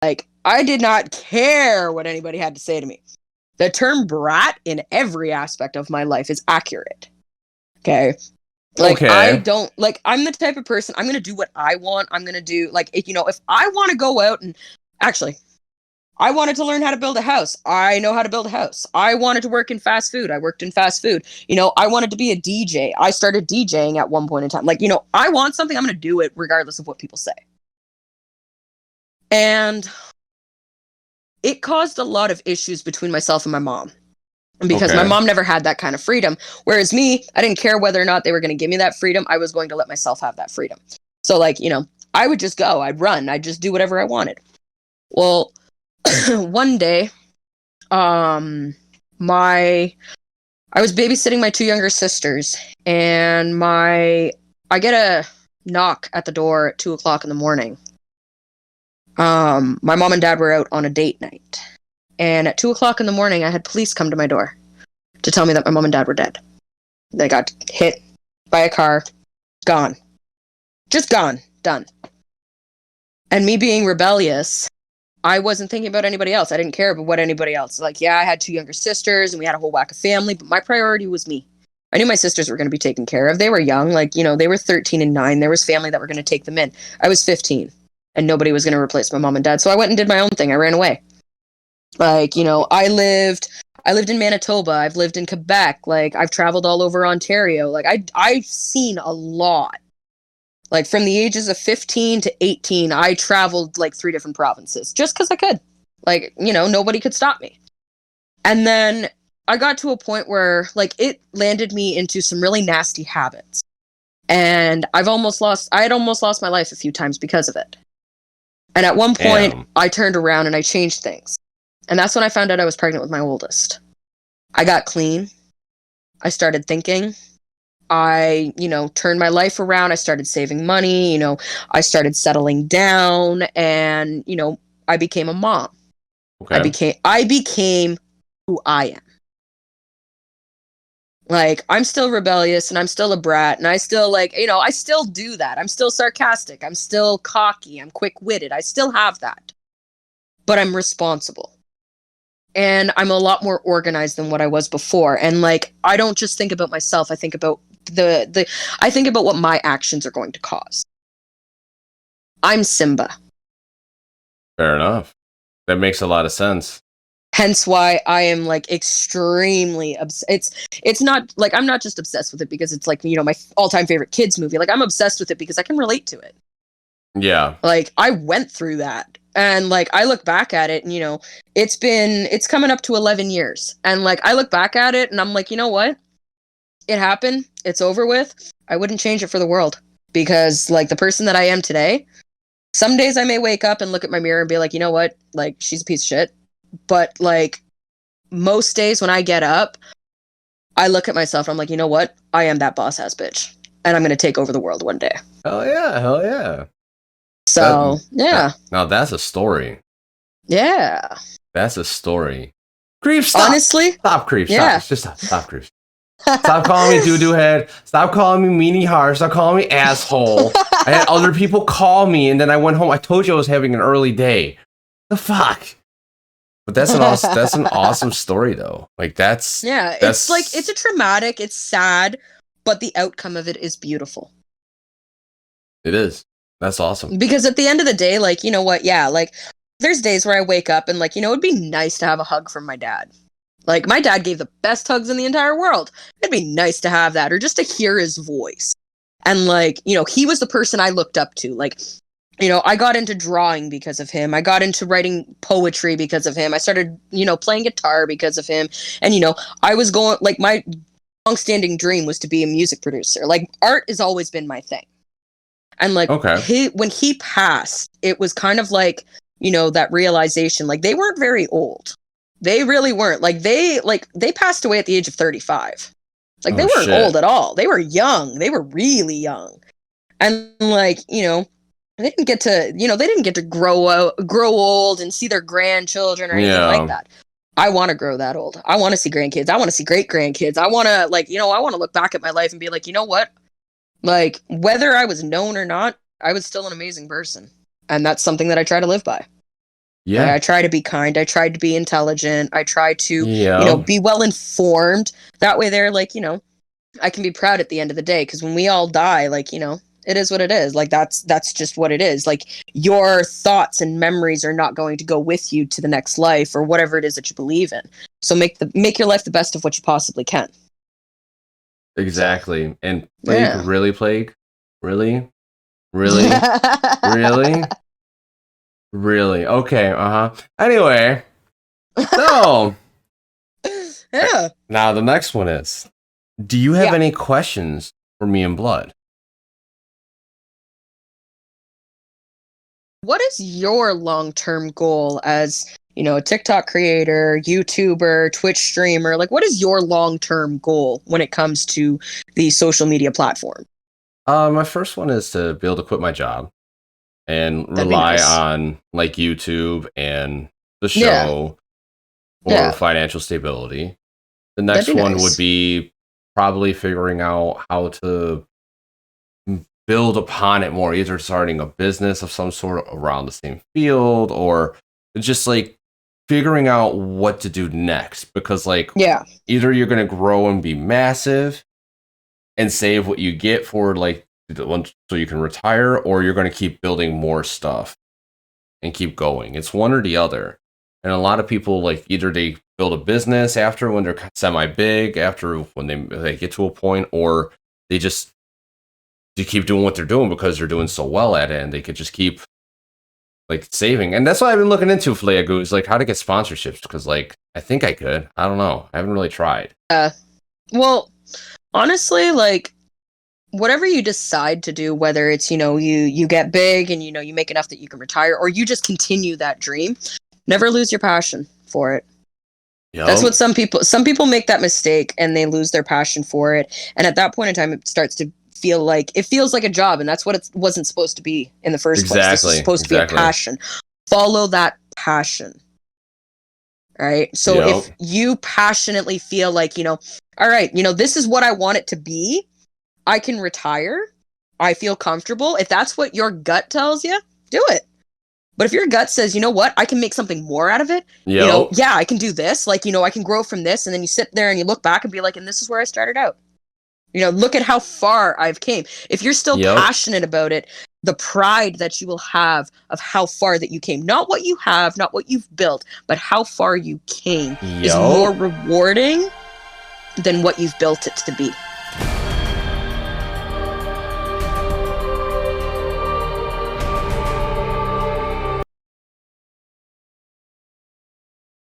Like, I did not care what anybody had to say to me. The term brat in every aspect of my life is accurate. Okay. Like, I Okay. don't, like, I'm the type of person, I'm going to do what I want. I'm going to do, like, if I want to go out and actually, I wanted to learn how to build a house. I know how to build a house. I wanted to work in fast food. I worked in fast food. I wanted to be a DJ. I started DJing at one point in time. Like, I want something, I'm going to do it regardless of what people say. And it caused a lot of issues between myself and my mom because my Okay. mom never had that kind of freedom. Whereas me, I didn't care whether or not they were going to give me that freedom. I was going to let myself have that freedom. So, like, I would just go, I'd run, I'd just do whatever I wanted. Well, one day, I was babysitting my two younger sisters, and I get a knock at the door at 2:00 in the morning. My mom and dad were out on a date night. And at 2:00 in the morning, I had police come to my door to tell me that my mom and dad were dead. They got hit by a car, gone. Just gone, done. And me being rebellious, I wasn't thinking about anybody else. I didn't care about what anybody else. Like, yeah, I had two younger sisters and we had a whole whack of family, but my priority was me. I knew my sisters were going to be taken care of. They were young, like, they were 13 and 9. There was family that were going to take them in. I was 15 and nobody was going to replace my mom and dad. So I went and did my own thing. I ran away. Like, I lived in Manitoba. I've lived in Quebec. Like, I've traveled all over Ontario. Like, I've seen a lot. Like, from the ages of 15 to 18, I traveled like 3 different provinces just because I could. Like, nobody could stop me. And then I got to a point where, like, it landed me into some really nasty habits. And I had almost lost my life a few times because of it. And at one point, Damn. I turned around and I changed things. And that's when I found out I was pregnant with my oldest. I got clean. I started thinking. I, turned my life around. I started saving money. I started settling down, and, I became a mom. Okay. I became who I am. Like, I'm still rebellious and I'm still a brat and I still, like, I still do that. I'm still sarcastic. I'm still cocky. I'm quick-witted. I still have that. But I'm responsible. And I'm a lot more organized than what I was before. And, like, I don't just think about myself. I think about I think about what my actions are going to cause. I'm Simba. Fair enough. That makes a lot of sense. Hence why I am, like, extremely it's not like I'm not just obsessed with it because it's like, my all-time favorite kids movie. Like, I'm obsessed with it because I can relate to it. Yeah. Like, I went through that. And, like, I look back at it and, it's coming up to 11 years. And, like, I look back at it and I'm like, you know what? It happened. It's over with. I wouldn't change it for the world. Because, like, the person that I am today, some days I may wake up and look at my mirror and be like, you know what? Like, she's a piece of shit. But, like, most days when I get up, I look at myself and I'm like, you know what? I am that boss-ass bitch. And I'm going to take over the world one day. Hell yeah. Hell yeah. So, yeah. Now that's a story. Yeah. That's a story. Creep, stop. Honestly? Stop, Creep. Yeah. Stop. Just stop, Creep. Stop calling me doo-doo head. Stop calling me meanie heart. Stop calling me asshole. I had other people call me, and then I went home. I told you I was having an early day. The fuck? But that's an awesome story, though. Like, that's... Yeah, it's like, it's a traumatic, it's sad, but the outcome of it is beautiful. It is. That's awesome. Because at the end of the day, like, you know what? Yeah, like, there's days where I wake up and, like, it'd be nice to have a hug from my dad. Like, my dad gave the best hugs in the entire world. It'd be nice to have that, or just to hear his voice. And, like, he was the person I looked up to. Like, I got into drawing because of him. I got into writing poetry because of him. I started, playing guitar because of him. And, I was going, like, my long-standing dream was to be a music producer. Like, art has always been my thing. And, like, when he passed, it was kind of like, that realization. Like, they weren't very old. They really weren't. Like, they passed away at the age of 35. Like, they weren't old at all. They were young. They were really young. And, like, they didn't get to grow old and see their grandchildren or anything like that. I want to grow that old. I want to see grandkids. I want to see great grandkids. I want to, like, I want to look back at my life and be like, you know what? Like, whether I was known or not, I was still an amazing person. And that's something that I try to live by. Yeah. I try to be kind. I try to be intelligent. I try to, Yeah. be well informed. That way they're like, I can be proud at the end of the day, because when we all die, like, it is what it is. Like, that's just what it is. Like, your thoughts and memories are not going to go with you to the next life or whatever it is that you believe in. So make your life the best of what you possibly can. Exactly. So, And Plague, yeah. really, Plague? Really? Really? Really? Really? Okay, Anyway, so Yeah. now the next one is, do you have Yeah. any questions for me and Blood? What is your long-term goal as, a TikTok creator, YouTuber, Twitch streamer? Like, what is your long-term goal when it comes to the social media platform? My first one is to be able to quit my job and That'd be rely nice. on like YouTube and the Yeah. show for Yeah. financial stability. The That'd next be one would nice. be probably figuring out how to build upon it more, either starting a business of some sort around the same field, or just like figuring out what to do next. Because like Yeah. either you're going to grow and be massive and save what you get for like so you can retire, or you're going to keep building more stuff and keep going. It's one or the other. And a lot of people like either they build a business after when they're semi big, after when they get to a point, or they just keep doing what they're doing because they're doing so well at it, and they could just keep like saving. And that's why I've been looking into Flayagu, is like how to get sponsorships, because like I think I could. I don't know. I haven't really tried. Well, honestly, like, whatever you decide to do, whether it's, you get big and, you make enough that you can retire, or you just continue that dream, never lose your passion for it. That's what some people make that mistake, and they lose their passion for it. And at that point in time, it starts to feels like a job, and that's what it wasn't supposed to be in the first place. This is supposed to be a passion. Follow that passion. All right. So if you passionately feel like, all right, this is what I want it to be, I can retire. I feel comfortable. If that's what your gut tells you, do it. But if your gut says, you know what, I can make something more out of it, yeah, I can do this. Like, I can grow from this. And then you sit there and you look back and be like, and this is where I started out. Look at how far I've came. If you're still passionate about it, the pride that you will have of how far that you came, not what you have, not what you've built, but how far you came is more rewarding than what you've built it to be.